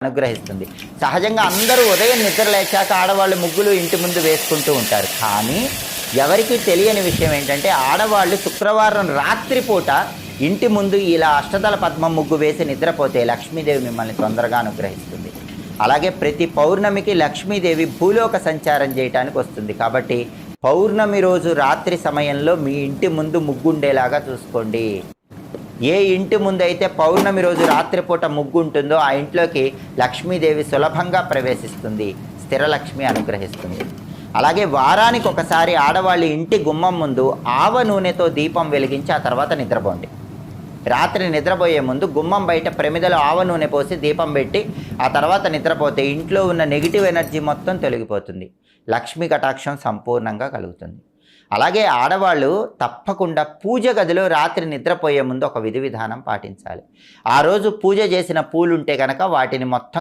అనుగ్రహిస్తుంది. సహజంగా అందరూ ఉదయం నిద్ర లేచాక ఆడవాళ్ళు ముగ్గులు ఇంటి ముందు వేసుకుంటూ ఉంటారు. కానీ ఎవరికీ తెలియని విషయం ఏంటంటే ఆడవాళ్ళు శుక్రవారం రాత్రిపూట ఇంటి ముందు ఇలా అష్టదళ పద్మం ముగ్గు వేసి నిద్రపోతే లక్ష్మీదేవి మిమ్మల్ని తొందరగా అనుగ్రహిస్తుంది. అలాగే ప్రతి పౌర్ణమికి లక్ష్మీదేవి భూలోక సంచారం చేయడానికి వస్తుంది. కాబట్టి పౌర్ణమి రోజు రాత్రి సమయంలో మీ ఇంటి ముందు ముగ్గుండేలాగా చూసుకోండి. ఏ ఇంటి ముందైతే పౌర్ణమి రోజు రాత్రిపూట ముగ్గు ఉంటుందో ఆ ఇంట్లోకి లక్ష్మీదేవి సులభంగా ప్రవేశిస్తుంది, స్థిరలక్ష్మి అనుగ్రహిస్తుంది. అలాగే వారానికి ఒకసారి ఆడవాళ్ళ ఇంటి గుమ్మం ముందు ఆవ నూనెతో దీపం వెలిగించి ఆ తర్వాత నిద్రపోండి. రాత్రి నిద్రపోయే ముందు గుమ్మం బయట ప్రమిదలో ఆవ నూనె పోసి దీపం పెట్టి ఆ తర్వాత నిద్రపోతే ఇంట్లో ఉన్న నెగిటివ్ ఎనర్జీ మొత్తం తొలగిపోతుంది, లక్ష్మీ కటాక్షం సంపూర్ణంగా కలుగుతుంది. అలాగే ఆడవాళ్ళు తప్పకుండా పూజ గదిలో రాత్రి నిద్రపోయే ముందు ఒక విధి విధానం పాటించాలి. ఆ రోజు పూజ చేసిన పూలు ఉంటే కనుక వాటిని మొత్తం